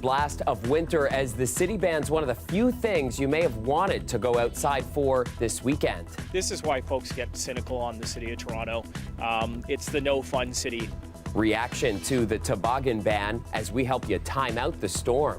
unwanted blast of winter as the city bans one of the few things you may have wanted to go outside for this weekend. This is why folks get cynical on the city of Toronto. It's the no fun city. Reaction to the toboggan ban as we help you time out the storm.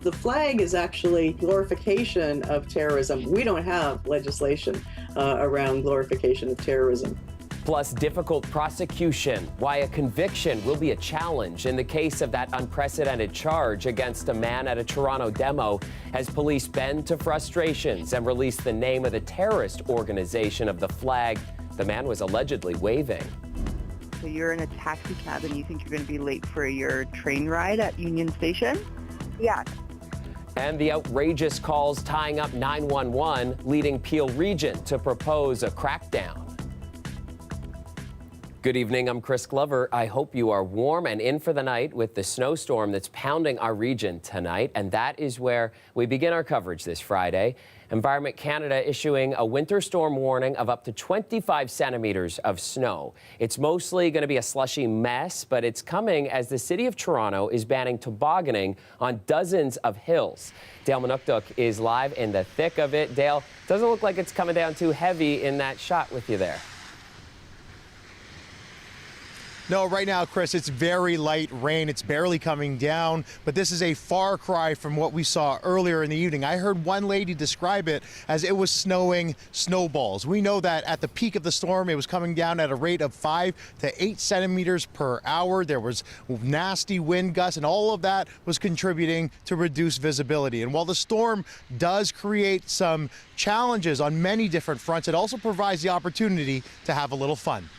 The flag is actually glorification of terrorism. We don't have legislation around glorification of terrorism. Plus, difficult prosecution, why a conviction will be a challenge in the case of that unprecedented charge against a man at a Toronto demo as police bend to frustrations and release the name of the terrorist organization of the flag the man was allegedly waving. So you're in a taxi cab and you think you're going to be late for your train ride at Union Station? Yeah. And the outrageous calls tying up 911, leading Peel Region to propose a crackdown. Good evening, I'm Chris Glover. I hope you are warm and in for the night with the snowstorm that's pounding our region tonight. And that is where we begin our coverage this Friday. Environment Canada issuing a winter storm warning of up to 25 centimeters of snow. It's mostly going to be a slushy mess, but it's coming as the city of Toronto is banning tobogganing on dozens of hills. Dale Manukduk is live in the thick of it. Dale, doesn't look like it's coming down too heavy in that shot with you there. No, right now, Chris, it's very light rain. It's barely coming down, but this is a far cry from what we saw earlier in the evening. I heard one lady describe it as it was snowing snowballs. We know that at the peak of the storm, it was coming down at a rate of 5 to 8 centimeters per hour. There was nasty wind gusts, and all of that was contributing to reduced visibility. And while the storm does create some challenges on many different fronts, it also provides the opportunity to have a little fun.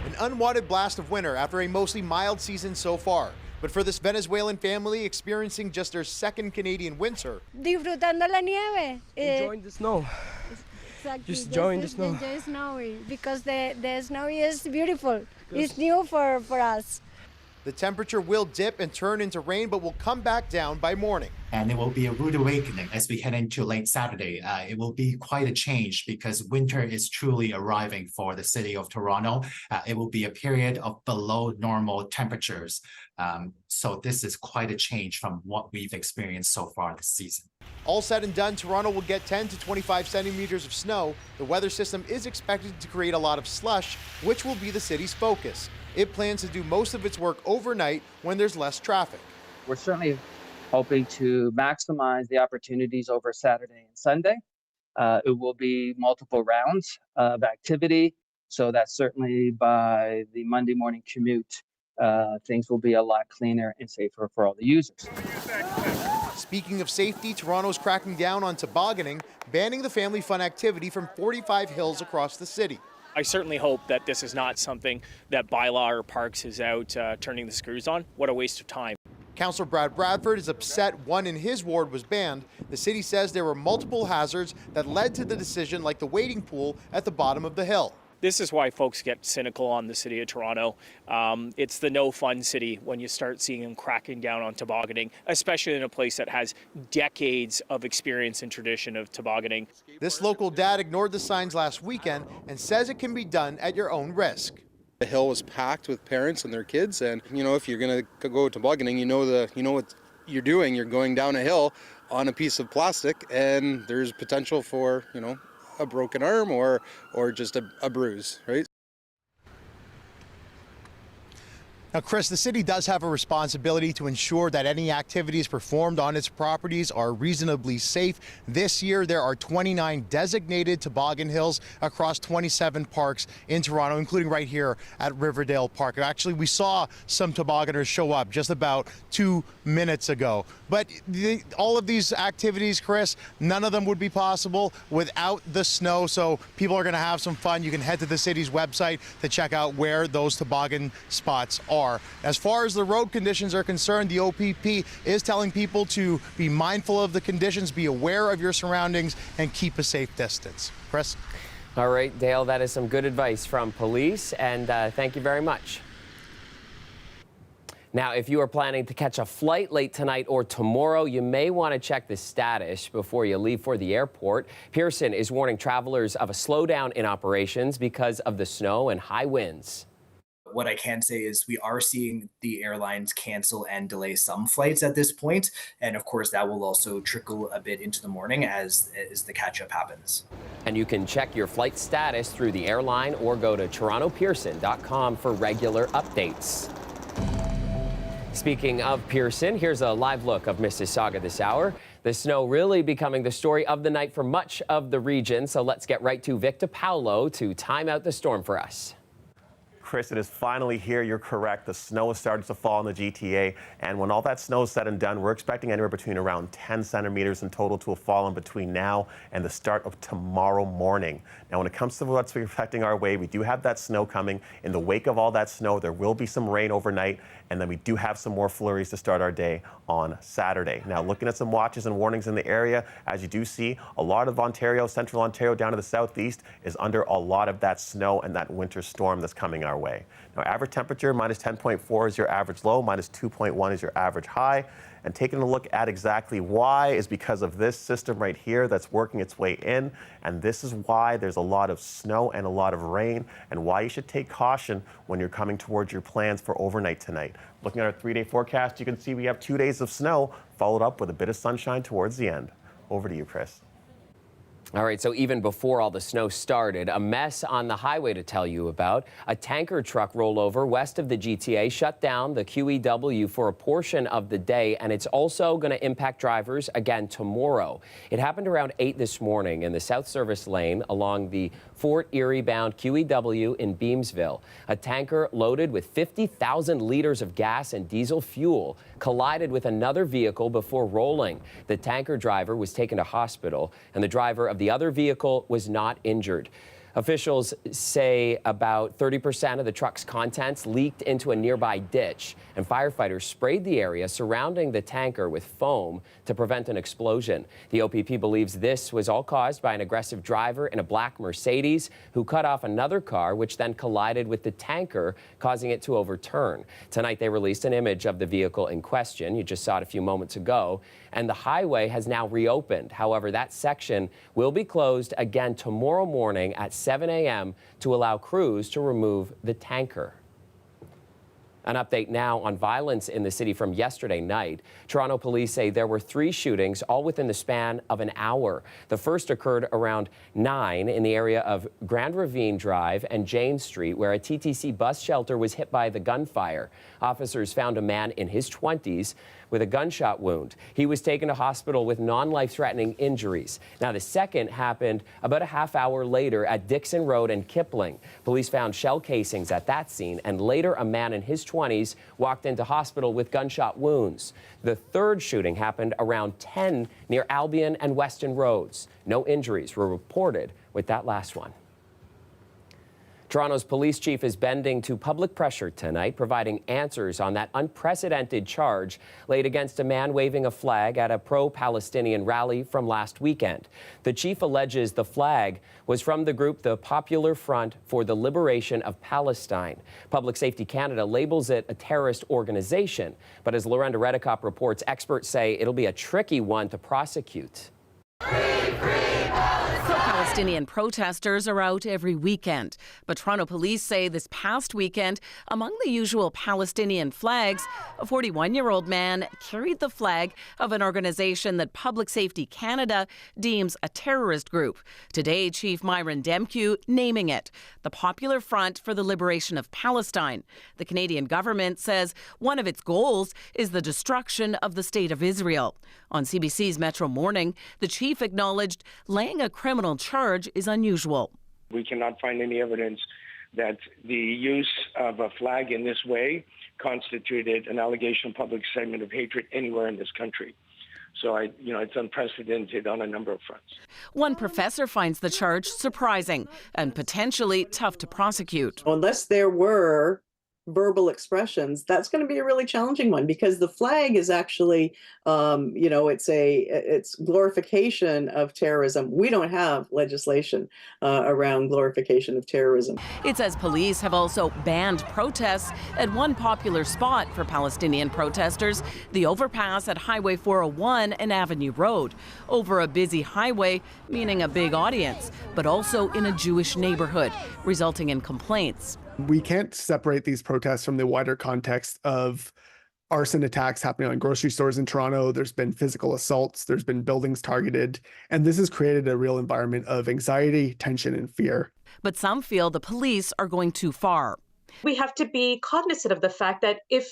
An unwanted blast of winter after a mostly mild season so far. But for this Venezuelan family experiencing just their second Canadian winter, disfrutando la nieve. Enjoying the snow. Exactly. Just enjoying the snow. Enjoy snowy because the snow is beautiful. It's new for us. the temperature will dip and turn into rain, but will come back down by morning. And it will be a rude awakening as we head into late Saturday. It will be quite a change because winter is truly arriving for the city of Toronto. It will be a period of below normal temperatures. So this is quite a change from what we've experienced so far this season. All said and done, Toronto will get 10 to 25 centimeters of snow. The weather system is expected to create a lot of slush, which will be the city's focus. It plans to do most of its work overnight when there's less traffic. We're certainly hoping to maximize the opportunities over Saturday and Sunday. It will be multiple rounds of activity, so that certainly by the Monday morning commute, things will be a lot cleaner and safer for all the users. Speaking of safety, Toronto's cracking down on tobogganing, banning the family fun activity from 45 hills across the city. I certainly hope that this is not something that bylaw or parks is out turning the screws on. What a waste of time. Councillor Brad Bradford is upset one in his ward was banned. The city says there were multiple hazards that led to the decision, like the wading pool at the bottom of the hill. This is why folks get cynical on the city of Toronto. It's the no fun city when you start seeing them cracking down on tobogganing, especially in a place that has decades of experience and tradition of tobogganing. This local dad ignored the signs last weekend and says it can be done at your own risk. The hill was packed with parents and their kids, and if you're going to go tobogganing, you know what you're doing. You're going down a hill on a piece of plastic, and there's potential for a broken arm or just a bruise, right? Now, Chris, the city does have a responsibility to ensure that any activities performed on its properties are reasonably safe. This year, there are 29 designated toboggan hills across 27 parks in Toronto, including right here at Riverdale Park. Actually, we saw some tobogganers show up just about 2 minutes ago. But all of these activities, Chris, none of them would be possible without the snow. So people are going to have some fun. You can head to the city's website to check out where those toboggan spots are. As far as the road conditions are concerned, the OPP is telling people to be mindful of the conditions, be aware of your surroundings, and keep a safe distance. Chris? All right, Dale, that is some good advice from police, and thank you very much. Now, if you are planning to catch a flight late tonight or tomorrow, you may want to check the status before you leave for the airport. Pearson is warning travelers of a slowdown in operations because of the snow and high winds. What I can say is we are seeing the airlines cancel and delay some flights at this point. And of course, that will also trickle a bit into the morning as the catch-up happens. And you can check your flight status through the airline or go to torontopearson.com for regular updates. Speaking of Pearson, here's a live look of Mississauga this hour. The snow really becoming the story of the night for much of the region. So let's get right to Victor Paulo to time out the storm for us. Chris, it is finally here. You're correct. The snow has started to fall in the GTA. And when all that snow is said and done, we're expecting anywhere between around 10 centimeters in total to fall in between now and the start of tomorrow morning. Now, when it comes to what's affecting our way, we do have that snow coming. In the wake of all that snow, there will be some rain overnight. And then we do have some more flurries to start our day on Saturday. Now, looking at some watches and warnings in the area, as you do see, a lot of Ontario, central Ontario down to the southeast is under a lot of that snow and that winter storm that's coming our way. Now, average temperature, minus 10.4 is your average low, minus 2.1 is your average high. And taking a look at exactly why is because of this system right here that's working its way in. And this is why there's a lot of snow and a lot of rain, and why you should take caution when you're coming towards your plans for overnight tonight. Looking at our 3-day forecast, you can see we have 2 days of snow, followed up with a bit of sunshine towards the end. Over to you, Chris. All right, so even before all the snow started, a mess on the highway to tell you about. A tanker truck rollover west of the GTA shut down the QEW for a portion of the day, and it's also going to impact drivers again tomorrow. It happened around 8 this morning in the South Service Lane along the Fort Erie-bound QEW in Beamsville. A tanker loaded with 50,000 liters of gas and diesel fuel collided with another vehicle before rolling. The tanker driver was taken to hospital, and the driver of the other vehicle was not injured. Officials say about 30% of the truck's contents leaked into a nearby ditch, and firefighters sprayed the area surrounding the tanker with foam to prevent an explosion. The OPP believes this was all caused by an aggressive driver in a black Mercedes who cut off another car, which then collided with the tanker, causing it to overturn. Tonight, they released an image of the vehicle in question. You just saw it a few moments ago. And the highway has now reopened. However, that section will be closed again tomorrow morning at 7 a.m. to allow crews to remove the tanker. An update now on violence in the city from yesterday night. Toronto police say there were 3 shootings, all within the span of an hour. The first occurred around 9 in the area of Grand Ravine Drive and Jane Street, where a TTC bus shelter was hit by the gunfire. Officers found a man in his 20s with a gunshot wound. He was taken to hospital with non-life-threatening injuries. Now, the second happened about a half hour later at Dixon Road and Kipling. Police found shell casings at that scene, and later a man in his 20s walked into hospital with gunshot wounds. The third shooting happened around 10 near Albion and Weston Roads. No injuries were reported with that last one. Toronto's police chief is bending to public pressure tonight, providing answers on that unprecedented charge laid against a man waving a flag at a pro-Palestinian rally from last weekend. The chief alleges the flag was from the group the Popular Front for the Liberation of Palestine. Public Safety Canada labels it a terrorist organization, but as Lorenda Redicop reports, experts say it'll be a tricky one to prosecute. Palestinian protesters are out every weekend, but Toronto police say this past weekend, among the usual Palestinian flags, a 41-year-old man carried the flag of an organization that Public Safety Canada deems a terrorist group. Today, Chief Myron Demkew naming it the Popular Front for the Liberation of Palestine. The Canadian government says one of its goals is the destruction of the State of Israel. On CBC's Metro Morning, the chief acknowledged laying a criminal charge is unusual. We cannot find any evidence that the use of a flag in this way constituted an allegation of public incitement of hatred anywhere in this country. So, it's unprecedented on a number of fronts. One professor finds the charge surprising and potentially tough to prosecute. Unless there were verbal expressions, that's going to be a really challenging one, because the flag is actually, it's glorification of terrorism. We don't have legislation around glorification of terrorism. It says police have also banned protests at one popular spot for Palestinian protesters, the overpass at Highway 401 and Avenue Road. Over a busy highway, meaning a big audience, but also in a Jewish neighborhood, resulting in complaints. We can't separate these protests from the wider context of arson attacks happening on grocery stores in Toronto. There's been physical assaults, there's been buildings targeted, and this has created a real environment of anxiety, tension, and fear. But some feel the police are going too far. We have to be cognizant of the fact that if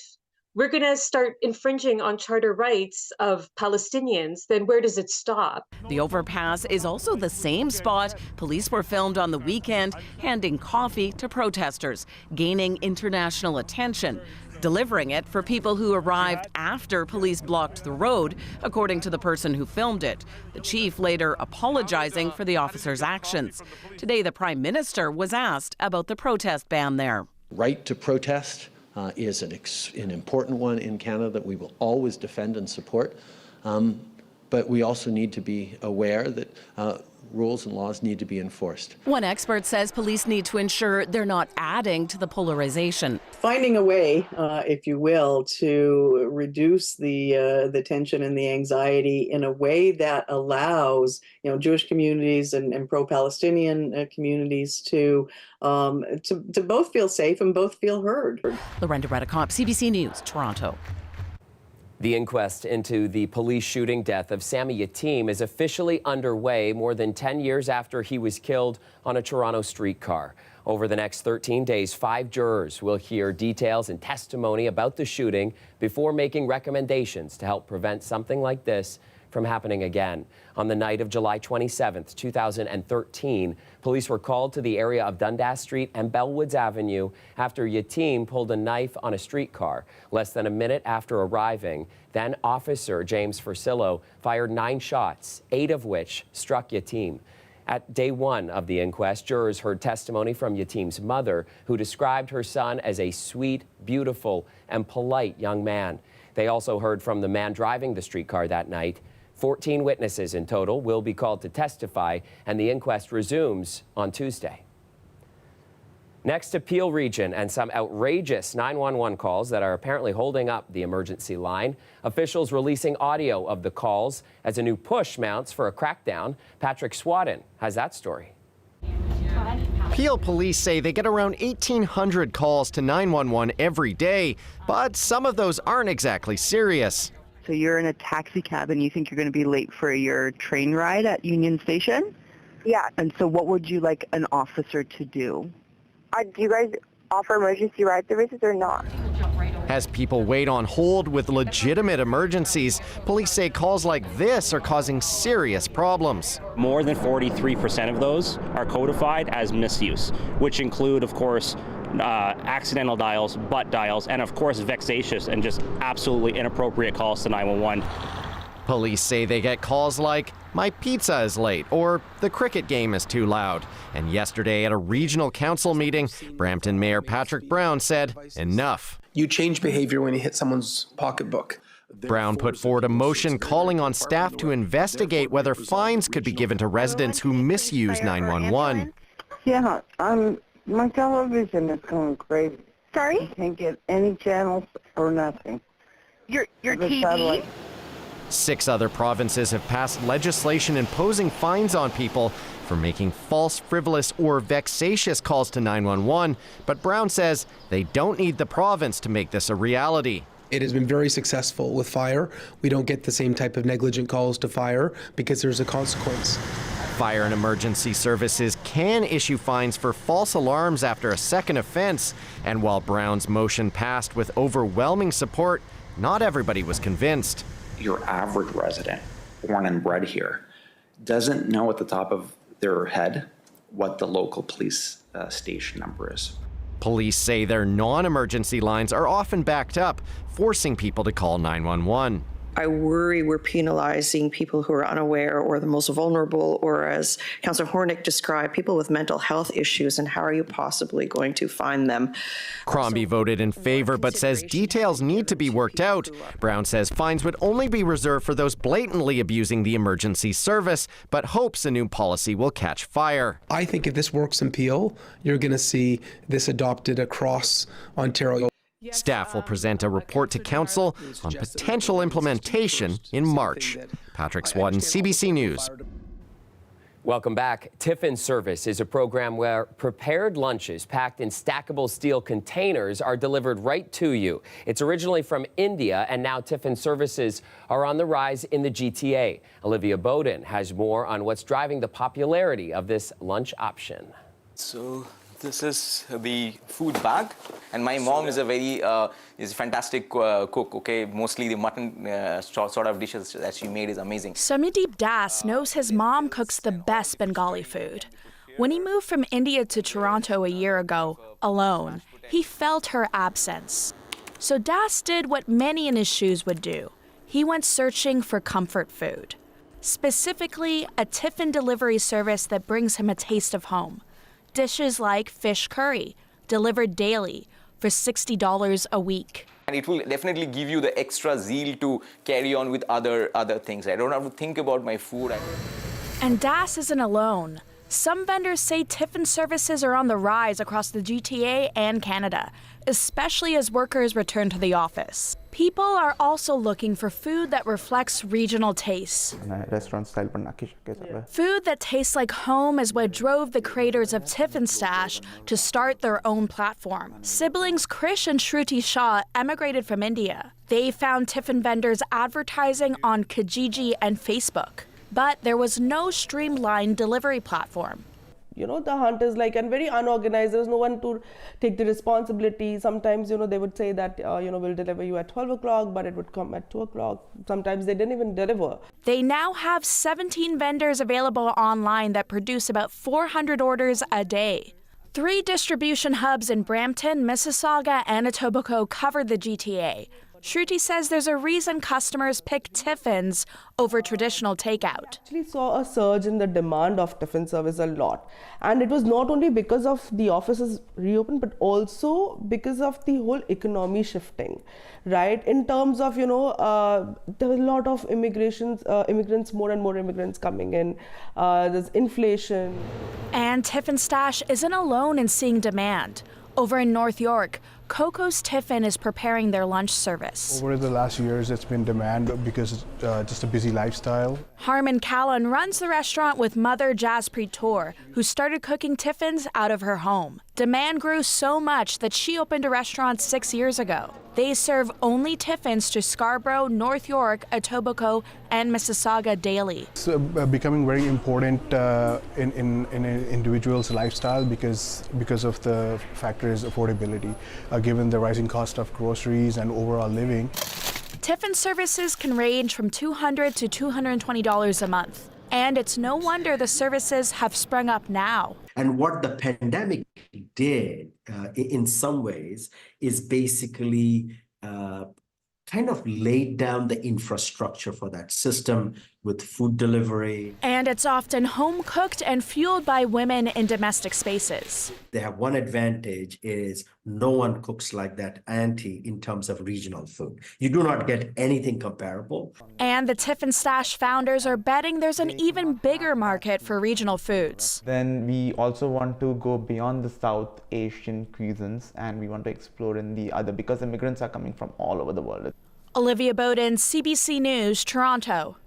we're going to start infringing on charter rights of Palestinians, then where does it stop? The overpass is also the same spot police were filmed on the weekend handing coffee to protesters, gaining international attention, delivering it for people who arrived after police blocked the road, according to the person who filmed it. The chief later apologizing for the officers' actions. Today, the Prime Minister was asked about the protest ban there. Right to protest is an important one in Canada that we will always defend and support. But we also need to be aware that rules and laws need to be enforced. One expert says police need to ensure they're not adding to the polarization. Finding a way, if you will, to reduce the tension and the anxiety in a way that allows, Jewish communities and pro-Palestinian communities to both feel safe and both feel heard. Lorenda Redicomp, CBC News, Toronto. The inquest into the police shooting death of Sammy Yim is officially underway more than 10 years after he was killed on a Toronto streetcar. Over the next 13 days, 5 jurors will hear details and testimony about the shooting before making recommendations to help prevent something like this from happening again. On the night of July 27th, 2013, police were called to the area of Dundas Street and Bellwoods Avenue after Yim pulled a knife on a streetcar. Less than a minute after arriving, then Officer James Fursillo fired 9 shots, 8 of which struck Yim. At day 1 of the inquest, jurors heard testimony from Yim's mother, who described her son as a sweet, beautiful, and polite young man. They also heard from the man driving the streetcar that night. 14 witnesses in total will be called to testify, and the inquest resumes on Tuesday. Next to Peel Region and some outrageous 911 calls that are apparently holding up the emergency line. Officials releasing audio of the calls as a new push mounts for a crackdown. Patrick Swadden has that story. Peel police say they get around 1,800 calls to 911 every day, but some of those aren't exactly serious. So you're in a taxi cab and you think you're going to be late for your train ride at Union Station? Yeah. And so what would you like an officer to do? Do you guys offer emergency ride services or not? As people wait on hold with legitimate emergencies, police say calls like this are causing serious problems. More than 43% of those are codified as misuse, which include, of course, accidental dials, butt dials, and of course vexatious and just absolutely inappropriate calls to 911. Police say they get calls like, "My pizza is late," or "The cricket game is too loud." And yesterday at a regional council meeting, Brampton Mayor Patrick Brown said, enough. You change behavior when you hit someone's pocketbook. Brown put forward a motion calling on staff to investigate whether fines could be given to residents who misuse 911. Yeah, my television is going crazy. Sorry? I can't get any channels or nothing. Your The TV? satellite. 6 other provinces have passed legislation imposing fines on people for making false, frivolous, or vexatious calls to 911, but Brown says they don't need the province to make this a reality. It has been very successful with fire. We don't get the same type of negligent calls to fire because there's a consequence. Fire and emergency services can issue fines for false alarms after a second offense. And while Brown's motion passed with overwhelming support, not everybody was convinced. Your average resident, born and bred here, doesn't know at the top of their head what the local police station number is. Police say their non-emergency lines are often backed up, forcing people to call 911. I worry we're penalizing people who are unaware or the most vulnerable, or as Councillor Hornick described, people with mental health issues, and how are you possibly going to find them? Crombie voted in favor but says details need to be worked out. Brown says fines would only be reserved for those blatantly abusing the emergency service, but hopes a new policy will catch fire. I think if this works in Peel, you're going to see this adopted across Ontario. Staff will present a report to Council on potential implementation in March. Patrick Swadden, CBC News. Welcome back. Tiffin Service is a program where prepared lunches packed in stackable steel containers are delivered right to you. It's originally from India, and now Tiffin services are on the rise in the GTA. Olivia Bowden has more on what's driving the popularity of this lunch option. So this is the food bag, and my mom is a fantastic cook. Okay, mostly the mutton sort of dishes that she made is amazing. Samydeep Das knows his mom cooks the best Bengali food. When he moved from India to Toronto a year ago, alone, he felt her absence. So Das did what many in his shoes would do. He went searching for comfort food, specifically a Tiffin delivery service that brings him a taste of home. Dishes like fish curry, delivered daily for $60 a week. And it will definitely give you the extra zeal to carry on with other things. I don't have to think about my food. And Das isn't alone. Some vendors say Tiffin services are on the rise across the GTA and Canada, especially as workers return to the office. People are also looking for food that reflects regional tastes. Food that tastes like home is what drove the creators of Tiffin Stash to start their own platform. Siblings Krish and Shruti Shah emigrated from India. They found Tiffin vendors advertising on Kijiji and Facebook, but there was no streamlined delivery platform. You know, the hunt is like, and very unorganized. There's no one to take the responsibility. Sometimes, they would say that, we'll deliver you at 12 o'clock, but it would come at 2 o'clock. Sometimes they didn't even deliver. They now have 17 vendors available online that produce about 400 orders a day. 3 distribution hubs in Brampton, Mississauga, and Etobicoke cover the GTA. Shruti says there's a reason customers pick Tiffins over traditional takeout. Actually saw a surge in the demand of Tiffin service a lot. And it was not only because of the offices reopened, but also because of the whole economy shifting, right? In terms of, there were a lot of immigrants, more and more immigrants coming in. There's inflation. And Tiffin Stash isn't alone in seeing demand. Over in North York, Coco's Tiffin is preparing their lunch service. Over the last years, it's been demand because it's just a busy lifestyle. Harman Callan runs the restaurant with mother Jaspreet Kaur, who started cooking Tiffins out of her home. Demand grew so much that she opened a restaurant 6 years ago. They serve only Tiffins to Scarborough, North York, Etobicoke, and Mississauga daily. It's becoming very important in an individual's lifestyle because of the factor is affordability, given the rising cost of groceries and overall living. Tiffin services can range from $200 to $220 a month. And it's no wonder the services have sprung up now. And what the pandemic did, in some ways, is basically kind of laid down the infrastructure for that system with food delivery. And it's often home cooked and fueled by women in domestic spaces. They have one advantage is no one cooks like that auntie in terms of regional food. You do not get anything comparable. And the Tiffin Stash founders are betting there's an even bigger market for regional foods. Then we also want to go beyond the South Asian cuisines, and we want to explore in the other, because immigrants are coming from all over the world. Olivia Bowden, CBC News, Toronto.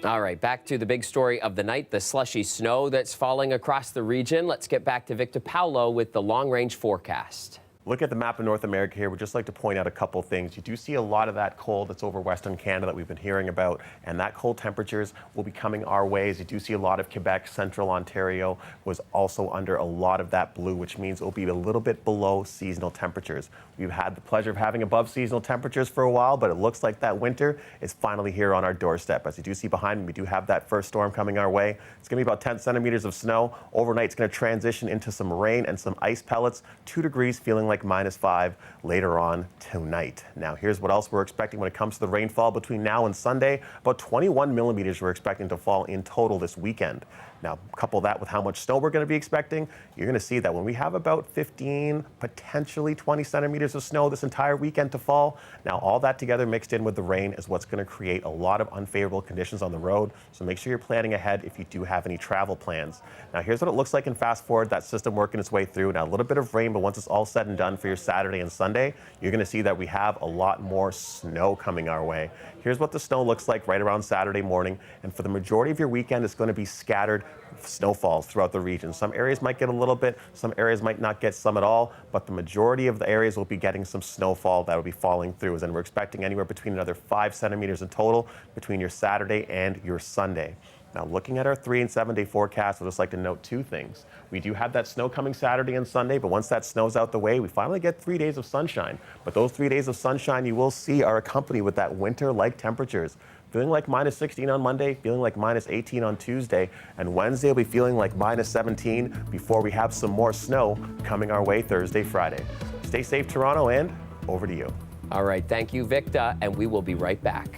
All right, back to the big story of the night, the slushy snow that's falling across the region. Let's get back to Victor Paulo with the long-range forecast. Look at the map of North America here. We'd just like to point out a couple things. You do see a lot of that cold that's over Western Canada that we've been hearing about, and that cold temperatures will be coming our ways. You do see a lot of Quebec, Central Ontario was also under a lot of that blue, which means it will be a little bit below seasonal temperatures. We've had the pleasure of having above seasonal temperatures for a while, but it looks like that winter is finally here on our doorstep. As you do see behind me, we do have that first storm coming our way. It's going to be about 10 centimeters of snow. Overnight, it's going to transition into some rain and some ice pellets. 2 degrees, feeling like -5 later on tonight. Now, here's what else we're expecting when it comes to the rainfall between now and Sunday. About 21 millimeters we're expecting to fall in total this weekend. Now, couple that with how much snow we're going to be expecting, you're going to see that when we have about 15, potentially 20 centimeters of snow this entire weekend to fall, now all that together mixed in with the rain is what's going to create a lot of unfavorable conditions on the road. So make sure you're planning ahead if you do have any travel plans. Now, here's what it looks like in fast forward, that system working its way through. Now, a little bit of rain, but once it's all said and done for your Saturday and Sunday, you're going to see that we have a lot more snow coming our way. Here's what the snow looks like right around Saturday morning. And for the majority of your weekend, it's going to be scattered snowfalls throughout the region. Some areas might get a little bit, some areas might not get some at all, but the majority of the areas will be getting some snowfall that will be falling through. And we're expecting anywhere between another 5 centimeters in total between your Saturday and your Sunday. Now, looking at our 3 and 7 day forecast, I'd just like to note 2 things. We do have that snow coming Saturday and Sunday, but once that snow's out the way, we finally get 3 days of sunshine. But those 3 days of sunshine you will see are accompanied with that winter-like temperatures. Feeling like minus 16 on Monday, feeling like minus 18 on Tuesday, and Wednesday will be feeling like minus 17 before we have some more snow coming our way Thursday, Friday. Stay safe, Toronto, and over to you. All right, thank you, Victor, and we will be right back.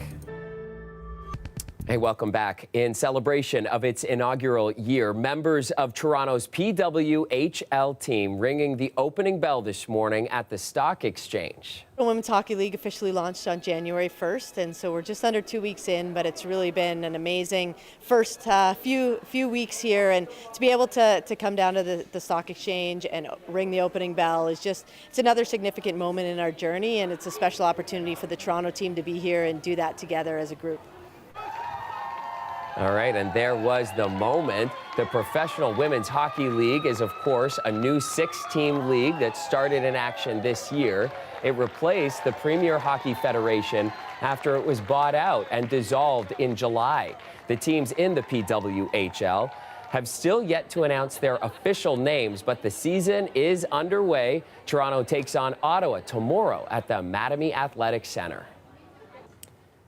Hey, welcome back. In celebration of its inaugural year, members of Toronto's PWHL team ringing the opening bell this morning at the Stock Exchange. The Women's Hockey League officially launched on January 1st, and so we're just under 2 weeks in, but it's really been an amazing first few weeks here, and to be able to come down to the Stock Exchange and ring the opening bell is just, it's another significant moment in our journey, and it's a special opportunity for the Toronto team to be here and do that together as a group. All right, and there was the moment. The Professional Women's Hockey League is, of course, a new 6-team league that started in action this year. It replaced the Premier Hockey Federation after it was bought out and dissolved in July. The teams in the PWHL have still yet to announce their official names, but the season is underway. Toronto takes on Ottawa tomorrow at the Mattamy Athletic Centre.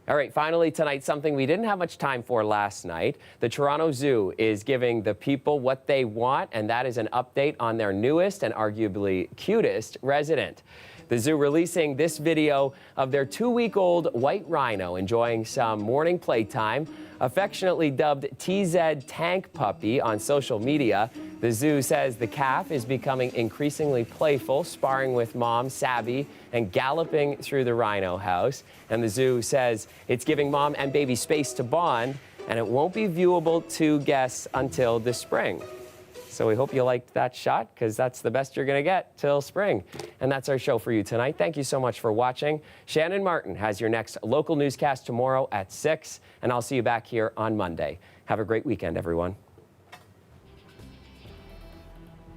All right, finally tonight, something we didn't have much time for last night. The Toronto Zoo is giving the people what they want, and that is an update on their newest and arguably cutest resident. The zoo releasing this video of their 2-week-old white rhino enjoying some morning playtime. Affectionately dubbed TZ Tank Puppy on social media, the zoo says the calf is becoming increasingly playful, sparring with mom, Sabby, and galloping through the rhino house. And the zoo says it's giving mom and baby space to bond, and it won't be viewable to guests until the spring. So we hope you liked that shot, because that's the best you're going to get till spring. And that's our show for you tonight. Thank you so much for watching. Shannon Martin has your next local newscast tomorrow at 6, and I'll see you back here on Monday. Have a great weekend, everyone.